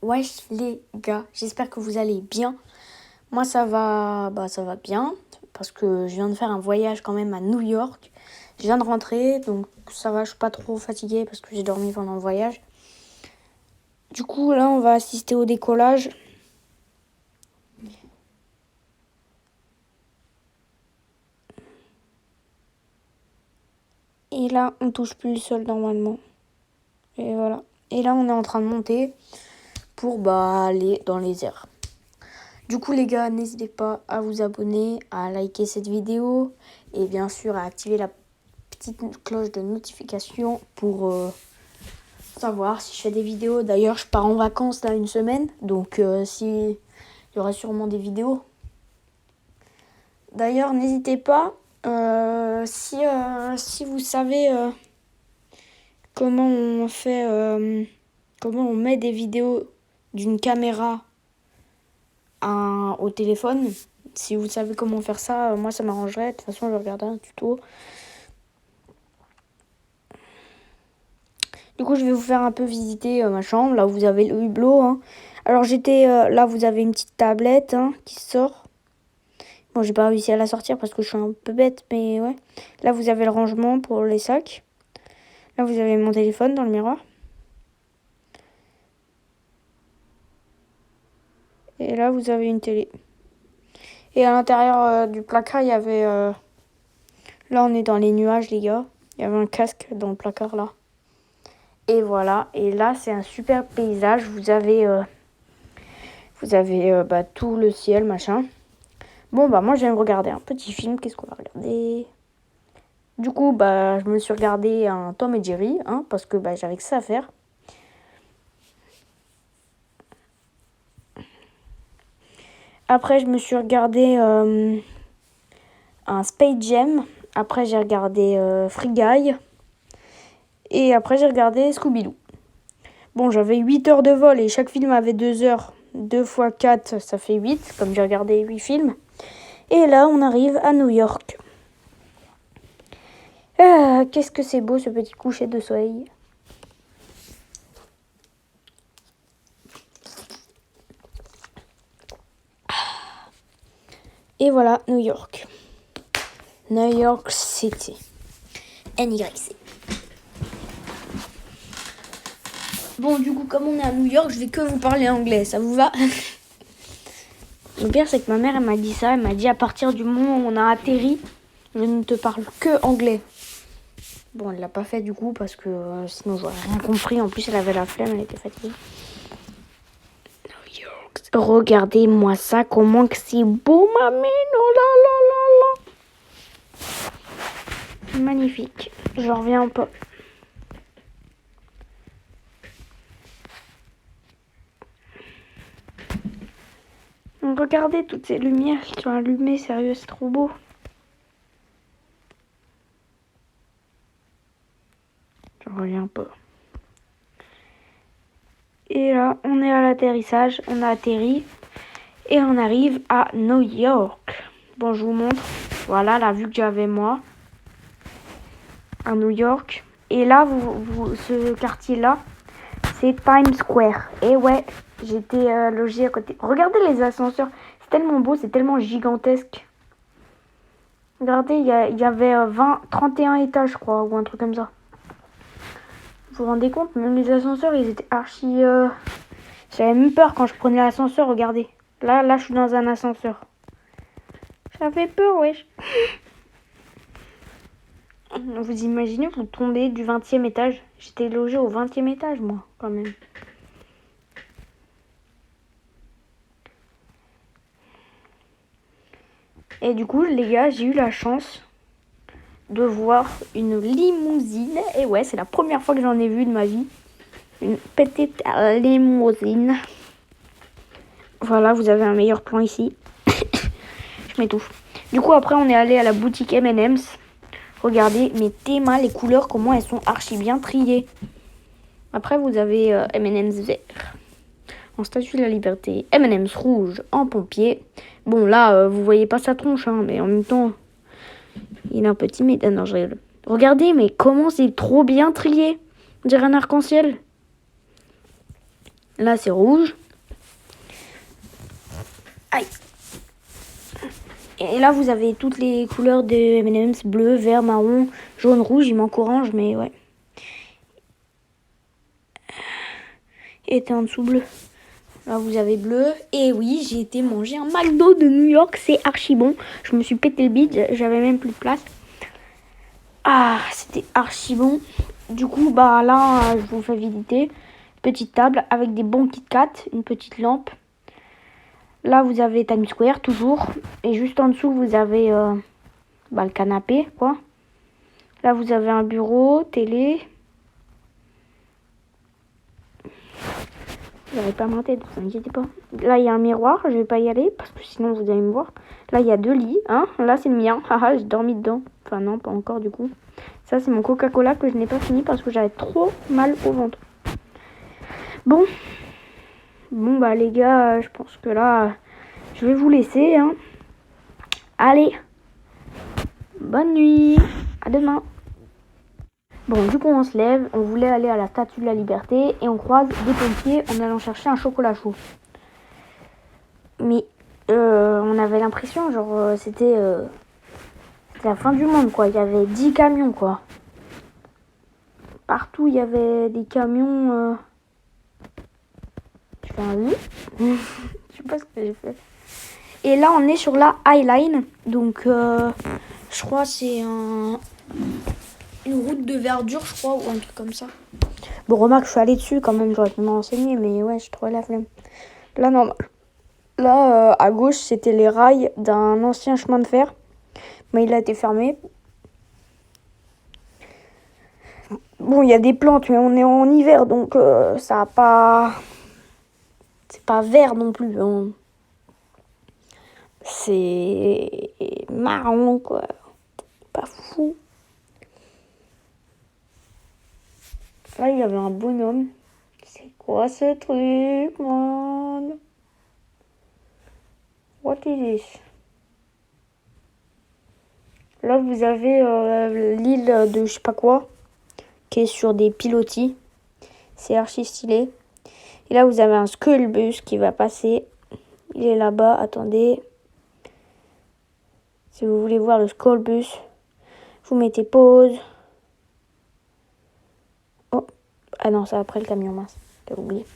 Wesh les gars, j'espère que vous allez bien. Moi ça va bien parce que je viens de faire un voyage quand même à New York. Je viens de rentrer donc ça va, je suis pas trop fatiguée parce que j'ai dormi pendant le voyage. Du coup là on va assister au décollage. Et là on touche plus le sol normalement. Et voilà. Et là on est en train de monter pour aller dans les airs. Du coup les gars, n'hésitez pas à vous abonner, à liker cette vidéo et bien sûr à activer la petite cloche de notification pour savoir si je fais des vidéos. D'ailleurs je pars en vacances là une semaine, donc il y aura sûrement des vidéos. D'ailleurs n'hésitez pas, si vous savez comment on fait, comment on met des vidéos d'une caméra au téléphone. Si vous savez comment faire ça, moi ça m'arrangerait. De toute façon, je regardais un tuto. Du coup, je vais vous faire un peu visiter ma chambre. Là, vous avez le hublot. Hein. Alors, là, vous avez une petite tablette qui sort. Bon, j'ai pas réussi à la sortir parce que je suis un peu bête, mais ouais. Là, vous avez le rangement pour les sacs. Là, vous avez mon téléphone dans le miroir. Et là, vous avez une télé. Et à l'intérieur du placard, il y avait... Là, on est dans les nuages, les gars. Il y avait un casque dans le placard, là. Et voilà. Et là, c'est un super paysage. Vous avez tout le ciel, machin. Bon, moi, je viens de regarder un petit film. Qu'est-ce qu'on va regarder? Du coup, je me suis regardé un Tom et Jerry, parce que j'avais que ça à faire. Après, je me suis regardé un Space Jam. Après, j'ai regardé Free Guy. Et après, j'ai regardé Scooby-Doo. Bon, j'avais 8 heures de vol et chaque film avait 2 heures. 2 fois 4, ça fait 8, comme j'ai regardé 8 films. Et là, on arrive à New York. Qu'est-ce que c'est beau, ce petit coucher de soleil. Et voilà, New York. New York City. NYC. Bon, du coup, comme on est à New York, je vais que vous parler anglais. Ça vous va? Le pire, c'est que ma mère, elle m'a dit ça. Elle m'a dit, à partir du moment où on a atterri, je ne te parle que anglais. Bon, elle l'a pas fait du coup, parce que sinon, j'aurais rien compris. En plus, elle avait la flemme, elle était fatiguée. New York. Regardez-moi ça, comment que c'est beau, ma mère. Oh là là là là. Magnifique. J'en reviens pas. Regardez toutes ces lumières qui sont allumées, sérieux, c'est trop beau. J'en reviens pas. Et là, on est à l'atterrissage, on a atterri et on arrive à New York. Bon, je vous montre. Voilà la vue que j'avais moi à New York. Et là, ce quartier-là, c'est Times Square. Et ouais, j'étais logée à côté. Regardez les ascenseurs. C'est tellement beau, c'est tellement gigantesque. Regardez, il y avait 31 étages, je crois, ou un truc comme ça. Vous vous rendez compte? Même les ascenseurs, ils étaient archi... J'avais même peur quand je prenais l'ascenseur, regardez. Là, je suis dans un ascenseur. Ça fait peur, wesh. Vous imaginez, vous tombez du 20e étage. J'étais logée au 20e étage, moi, quand même. Et du coup, les gars, j'ai eu la chance de voir une limousine. Et ouais, c'est la première fois que j'en ai vu de ma vie. Une petite limousine. Voilà, vous avez un meilleur plan ici. Je m'étouffe. Du coup, après, on est allé à la boutique M&M's. Regardez, mes thémas, les couleurs, comment elles sont archi bien triées. Après, vous avez M&M's vert en statue de la liberté. M&M's rouge en pompier. Bon, là, vous voyez pas sa tronche, mais en même temps, il est un peu timide. Non, je rigole. Regardez, mais comment c'est trop bien trié. On dirait un arc-en-ciel. Là, c'est rouge. Aïe. Et là, vous avez toutes les couleurs de M&M's, bleu, vert, marron, jaune, rouge. Il manque orange, mais ouais. Et était en dessous bleu. Là, vous avez bleu. Et oui, j'ai été manger un McDo de New York. C'est archi bon. Je me suis pété le bide. J'avais même plus de place. Ah, c'était archi bon. Du coup, bah là, je vous fais visiter. Petite table avec des bons Kit Kat, une petite lampe. Là, vous avez Times Square, toujours. Et juste en dessous, vous avez le canapé, quoi. Là, vous avez un bureau, télé. Vous n'allez pas ma tête, ne vous inquiétez pas. Là, il y a un miroir, je vais pas y aller, parce que sinon, vous allez me voir. Là, il y a 2 lits, hein. Là, c'est le mien. Haha, j'ai dormi dedans. Enfin, non, pas encore, du coup. Ça, c'est mon Coca-Cola que je n'ai pas fini parce que j'avais trop mal au ventre. Bon, bah, les gars, je pense que là, je vais vous laisser, hein. Allez, bonne nuit, à demain. Bon, du coup, on se lève, on voulait aller à la Statue de la Liberté et on croise des pompiers en allant chercher un chocolat chaud. Mais on avait l'impression, genre, c'était la fin du monde, quoi. Il y avait 10 camions, quoi. Partout, il y avait des camions. Je fais un oui. Je sais pas ce que j'ai fait. Et là, on est sur la High Line. Donc, je crois c'est une route de verdure, je crois, ou un truc comme ça. Bon, remarque, je suis allée dessus quand même, j'aurais pu me renseigner, mais ouais, j'ai trouvé la flemme. Là, non. Là, à gauche, c'était les rails d'un ancien chemin de fer. Mais il a été fermé. Bon, il y a des plantes, mais on est en hiver, donc ça a pas... C'est pas vert non plus. Hein. C'est marron, quoi. Pas fou. Là, il y avait un bonhomme. C'est quoi ce truc, man? What is this? Là, vous avez l'île de je sais pas quoi, qui est sur des pilotis. C'est archi stylé. Et là, vous avez un Skullbus qui va passer. Il est là-bas, attendez. Si vous voulez voir le Skullbus, vous mettez pause. Oh, ah non, c'est après le camion, mince. J'ai oublié.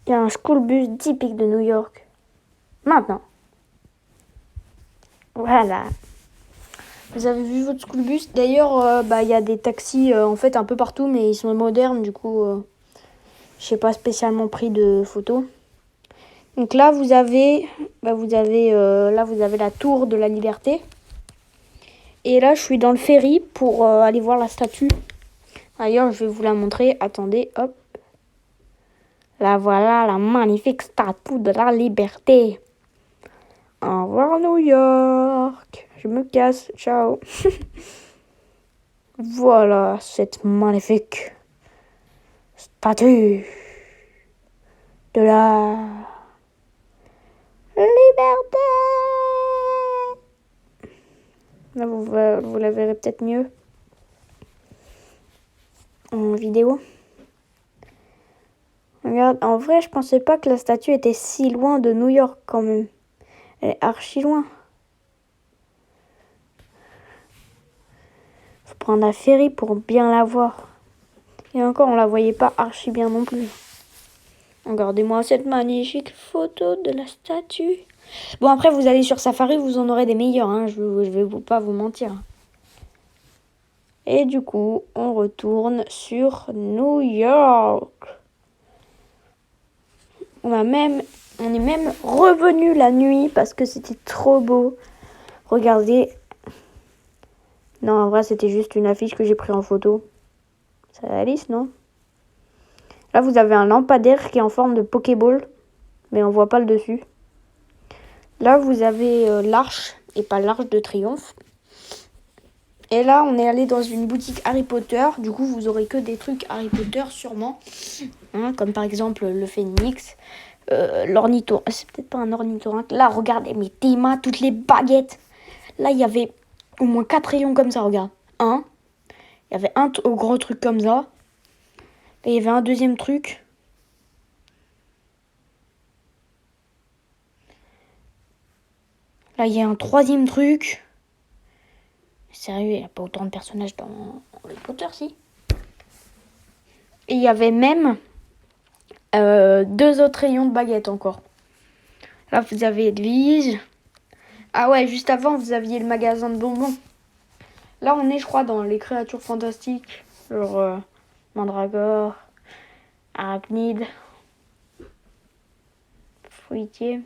Il y a un Skullbus typique de New York. Maintenant. Voilà. Vous avez vu votre Skullbus? D'ailleurs, il y a des taxis en fait un peu partout, mais ils sont modernes, du coup, je n'ai pas spécialement pris de photos. Donc là, vous avez la tour de la Liberté. Et là, je suis dans le ferry pour aller voir la statue. D'ailleurs, je vais vous la montrer. Attendez, hop. Là, voilà la magnifique statue de la Liberté. Au revoir, New York. Je me casse. Ciao. Voilà cette magnifique statue de la Liberté. Là, vous la verrez peut-être mieux en vidéo. Regarde, en vrai, je pensais pas que la statue était si loin de New York quand même. Elle est archi loin. Faut prendre un ferry pour bien la voir. Et encore, on la voyait pas archi bien non plus. Regardez-moi cette magnifique photo de la statue. Bon, après, vous allez sur Safari, vous en aurez des meilleurs. Hein. Je vais pas vous mentir. Et du coup, on retourne sur New York. On est même revenu la nuit parce que c'était trop beau. Regardez. Non, en vrai, c'était juste une affiche que j'ai prise en photo. C'est réaliste, non? Là, vous avez un lampadaire qui est en forme de Pokéball, mais on voit pas le dessus. Là, vous avez l'arche, et pas l'arche de triomphe. Et là, on est allé dans une boutique Harry Potter. Du coup, vous aurez que des trucs Harry Potter, sûrement. Hein, comme par exemple le phénix, l'ornithorynque. C'est peut-être pas un ornithorynque. Là, regardez, mes thémas, toutes les baguettes. Là, il y avait au moins 4 rayons comme ça, regarde. Un. Il y avait un gros truc comme ça. Et il y avait un deuxième truc. Là, il y a un troisième truc. Sérieux, il n'y a pas autant de personnages dans Harry Potter, si. Et il y avait même 2 autres rayons de baguettes encore. Là, vous avez Edwige. Ah ouais, juste avant, vous aviez le magasin de bonbons. Là, on est, je crois, dans les créatures fantastiques. Genre Mandragore, Arachnide, Fruitier.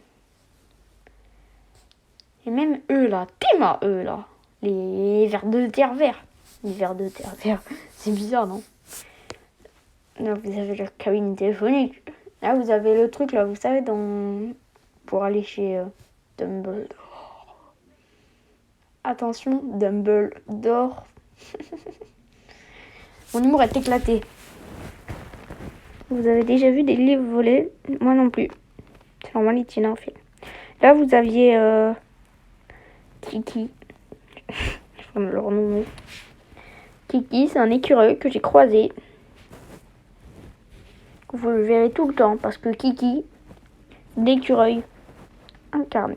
Et même eux, là. Théma, eux, là. Les vers de terre verts. Les vers de terre verts. C'est bizarre, non? Là, vous avez la cabine téléphonique. Là, vous avez le truc, là, vous savez, pour aller chez Dumbledore. Attention, Dumbledore. Mon humour est éclaté. Vous avez déjà vu des livres volés? Moi non plus. C'est normal, il tient un film. Là, vous aviez Kiki. Je vais leur nommer. Kiki, c'est un écureuil que j'ai croisé. Vous le verrez tout le temps parce que Kiki, l'écureuil incarné.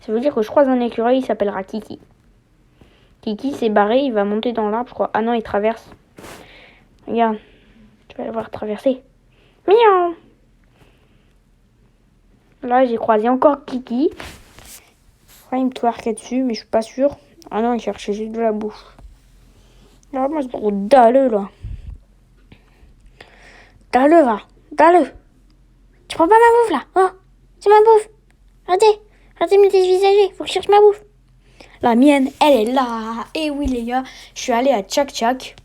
Ça veut dire que je croise un écureuil, il s'appellera Kiki. Kiki s'est barré, il va monter dans l'arbre, je crois. Ah non, il traverse. Regarde, tu vas le voir traverser. Miaou. Là, j'ai croisé encore Kiki. Il me twerkait dessus, mais je suis pas sûre. Ah non, il cherchait juste de la bouffe. Là, moi, ce gros dalleux, là. Dalleux, va. Dalleux. Tu prends pas ma bouffe, là. Oh, c'est ma bouffe. Arrêtez de me dévisager. Faut que je cherche ma bouffe. La mienne, elle est là. Et oui, les gars, je suis allée à Tchak Tchak.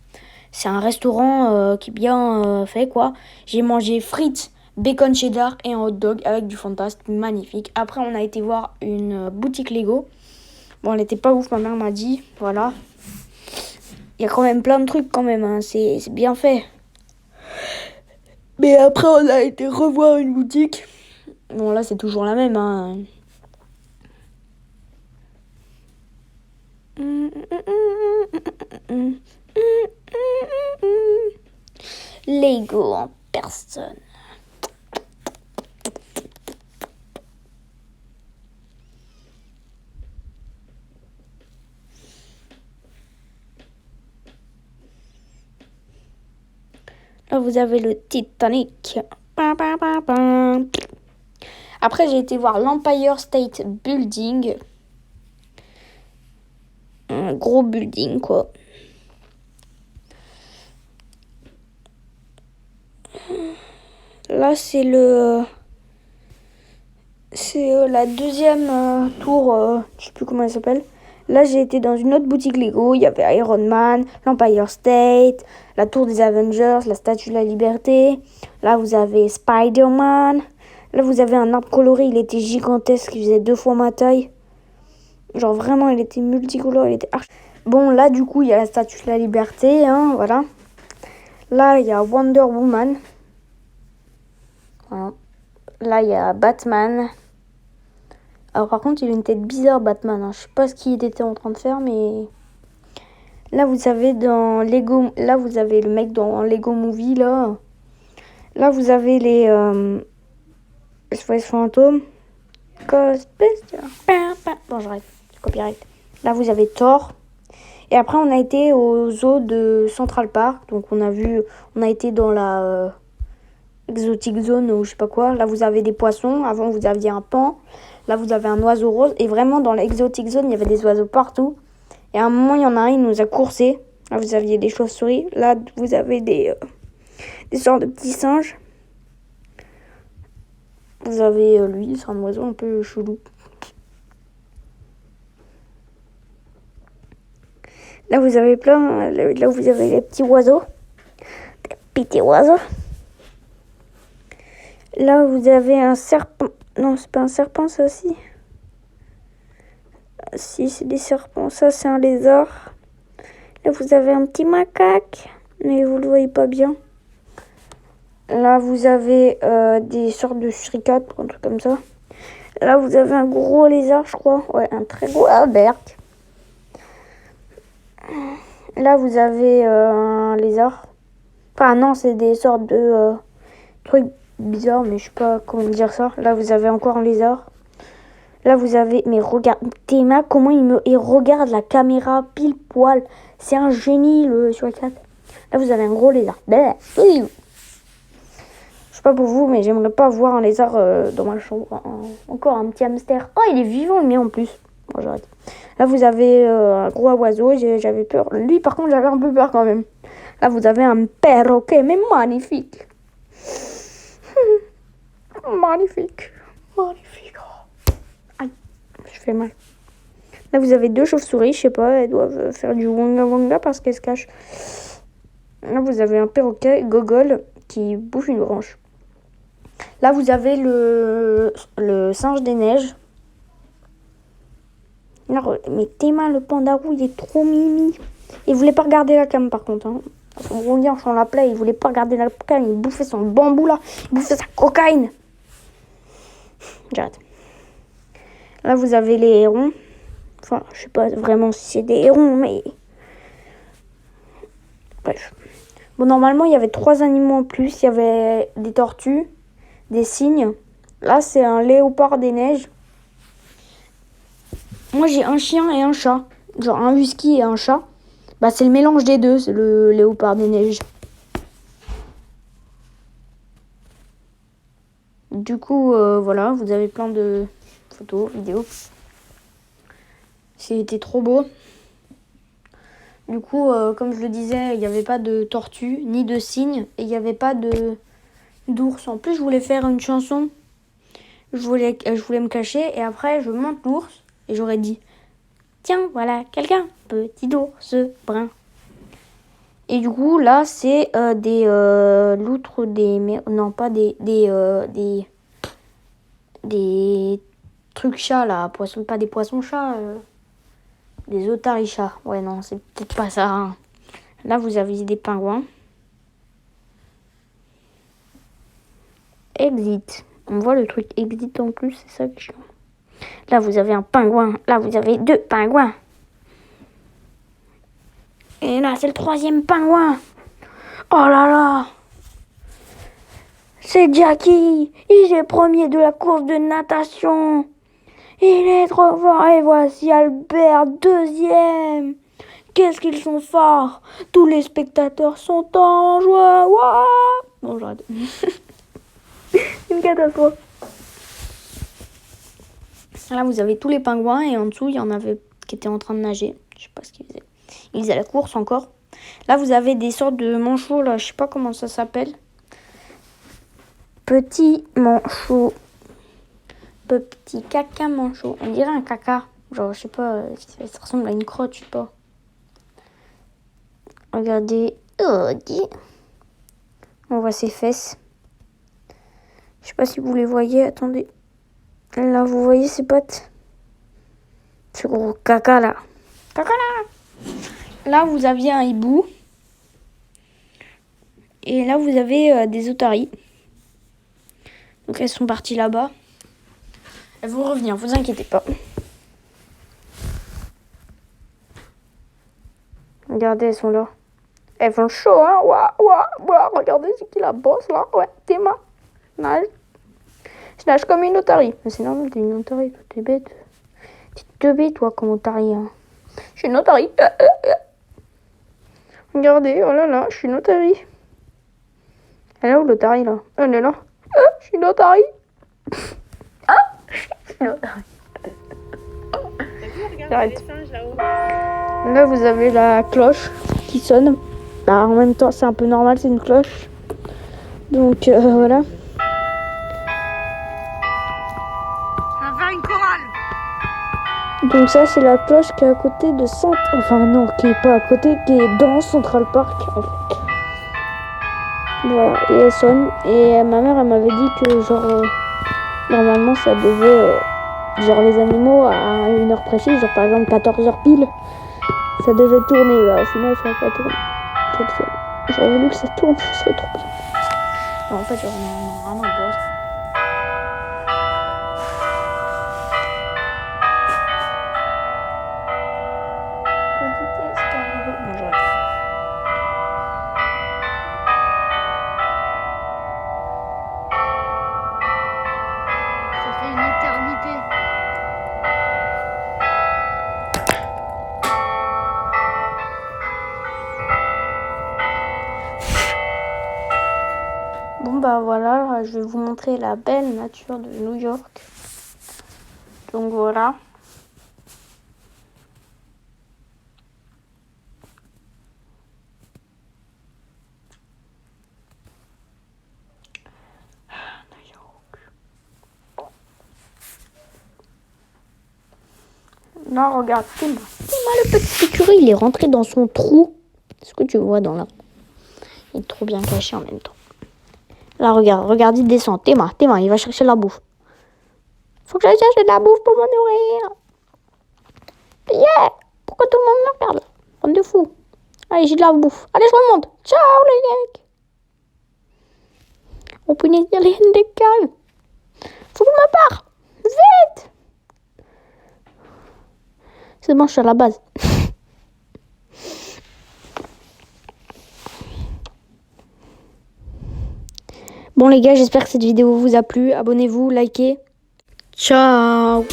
C'est un restaurant qui est bien fait, quoi. J'ai mangé frites, bacon cheddar et un hot dog avec du fantasme magnifique. Après, on a été voir une boutique Lego. Bon, elle était pas ouf, ma mère m'a dit. Voilà. Il y a quand même plein de trucs, quand même. Hein. C'est bien fait. Mais après, on a été revoir une boutique. Bon, là, c'est toujours la même. Hein. Lego en personne. Là, vous avez le Titanic. Après, j'ai été voir l'Empire State Building. Un gros building, quoi. Là, c'est la deuxième tour. Je sais plus comment elle s'appelle. Là, j'ai été dans une autre boutique Lego. Il y avait Iron Man, l'Empire State, la tour des Avengers, la Statue de la Liberté. Là, vous avez Spider-Man. Là, vous avez un arbre coloré. Il était gigantesque. Il faisait 2 fois ma taille. Genre, vraiment, il était multicolore. Il était archi... Bon, là, du coup, il y a la Statue de la Liberté. Hein, voilà. Là, il y a Wonder Woman. Voilà. Là, il y a Batman. Alors, par contre, il a une tête bizarre, Batman. Hein. Je sais pas ce qu'il était en train de faire, mais... Là, vous avez dans Lego... Là, vous avez le mec dans Lego Movie, là. Là, vous avez les... SOS Fantôme. Ghostbusters. Bon, j'arrête. Copyright. Là, vous avez Thor. Et après, on a été au zoo de Central Park. Donc, on a été dans la Exotic Zone ou je sais pas quoi. Là, vous avez des poissons. Avant, vous aviez un pan. Là, vous avez un oiseau rose. Et vraiment, dans l'Exotic Zone, il y avait des oiseaux partout. Et à un moment, il y en a un, il nous a coursé. Là, vous aviez des chauves-souris. Là, vous avez des sortes de petits singes. Vous avez lui, c'est un oiseau un peu chelou. Là, vous avez là, vous avez les petits oiseaux. Des petits oiseaux. Là, vous avez un serpent. Non, c'est pas un serpent, ça aussi. Si, c'est des serpents. Ça, c'est un lézard. Là, vous avez un petit macaque. Mais vous le voyez pas bien. Là, vous avez des sortes de suricates, un truc comme ça. Là, vous avez un gros lézard, je crois. Ouais, un très gros Albert. Là, vous avez un lézard. Enfin, non, c'est des sortes de trucs bizarres, mais je sais pas comment dire ça. Là, vous avez encore un lézard. Là, vous avez... Mais regarde, Théma, comment il regarde la caméra pile poil. C'est un génie, le Suicide. Là, vous avez un gros lézard. Je sais pas pour vous, mais j'aimerais pas voir un lézard dans ma chambre. Encore un petit hamster. Oh, il est vivant, le mien, en plus. Bon, j'arrête. Là, vous avez un gros oiseau. J'avais peur. Lui, par contre, j'avais un peu peur quand même. Là, vous avez un perroquet, mais magnifique. Magnifique. Magnifique. Aïe, je fais mal. Là, vous avez 2 chauves-souris. Je sais pas, elles doivent faire du wanga wanga parce qu'elles se cachent. Là, vous avez un perroquet, Gogol, qui bouffe une branche. Là, vous avez le singe des neiges. Là, mais Théma, le pandarou, il est trop mimi. Il voulait pas regarder la cam, par contre. Hein. Son gros lien, on l'appelait, il voulait pas regarder la cam. Il bouffait son bambou, là. Il bouffait sa cocaïne. J'arrête. Là, vous avez les hérons. Enfin, je sais pas vraiment si c'est des hérons, mais... Bref. Bon, normalement, il y avait 3 animaux en plus. Il y avait des tortues, des cygnes. Là, c'est un léopard des neiges. Moi, j'ai un chien et un chat. Genre un husky et un chat. Bah, c'est le mélange des deux, c'est le léopard des neiges. Du coup, voilà, vous avez plein de photos, vidéos. C'était trop beau. Du coup, comme je le disais, il n'y avait pas de tortue, ni de cygne, et il n'y avait pas d'ours. En plus, je voulais faire une chanson. Je voulais me cacher, et après, je monte l'ours, et j'aurais dit « Tiens, voilà, quelqu'un, petit ours brun. » Et du coup, là, c'est des loutres, non, pas des trucs chats, là, poissons, pas des poissons-chats, des otaries-chats. Ouais, non, c'est peut-être pas ça. Hein. Là, vous avez des pingouins. Exit. On voit le truc exit en plus, c'est ça que je... Là, vous avez un pingouin. Là, vous avez 2 pingouins. Et là, c'est le 3e pingouin. Oh là là. C'est Jackie. Il est premier de la course de natation. Il est trop fort. Et voici Albert, 2e. Qu'est-ce qu'ils sont forts. Tous les spectateurs sont en joie. Ouah. Bon, j'arrête. C'est une catastrophe. Là, vous avez tous les pingouins et en dessous, il y en avait qui étaient en train de nager. Je sais pas ce qu'ils faisaient. Ils faisaient la course encore. Là, vous avez des sortes de manchots, là, je sais pas comment ça s'appelle. Petit manchot. Petit caca manchot. On dirait un caca. Genre, je sais pas, ça ressemble à une crotte, je sais pas. Regardez. On voit ses fesses. Je sais pas si vous les voyez. Attendez. Là, vous voyez ses pattes. Ce gros caca, là. Caca, là. Là, vous aviez un hibou. Et là, vous avez des otaries. Donc, elles sont parties là-bas. Elles vont revenir, vous inquiétez pas. Regardez, elles sont là. Elles font chaud, hein. Ouah, ouah, ouah. Regardez, c'est qui la bosse, là. Ouais, Théma. Nage. Je nage comme une otarie. Mais c'est normal, t'es une otarie, toi, t'es bête. T'es teubée, toi, comme otarie. Hein. Je suis une otarie. Regardez, oh là là, je suis une otarie. Elle est où l'otarie, là? Elle est là. Je suis une otarie. Ah, je suis une otarie. J'arrête. Là, vous avez la cloche qui sonne. Bah, en même temps, c'est un peu normal, c'est une cloche. Donc, voilà. Donc ça, c'est la cloche qui est à côté de Enfin non, qui est pas à côté, qui est dans Central Park. En fait. Voilà, et elle sonne. Et ma mère, elle m'avait dit que genre, normalement, ça devait, genre les animaux à une heure précise, genre par exemple 14h pile, ça devait tourner. Bah, au final, ça n'a pas tourné. J'aurais voulu que ça tourne, ce serait trop bien. Alors, en fait, j'en ai vraiment peur. Ça fait une éternité. bah voilà, je vais vous montrer la belle nature de New York. Donc voilà. New York. Là, regarde, Théma, le petit écureuil, il est rentré dans son trou. Ce que tu vois dans là. Il est trop bien caché en même temps. Là, regarde, il descend. Théma, il va chercher la bouffe. Faut que j'aille chercher de la bouffe pour me nourrir. Yeah! Pourquoi tout le monde me regarde? Bande de fou. Allez, j'ai de la bouffe. Allez, je remonte. Ciao, les mecs. Oh punaise, il y a les haines des cailles. Faut que je me barre. Vite! C'est bon, je suis à la base. Bon les gars, j'espère que cette vidéo vous a plu. Abonnez-vous, likez. Ciao!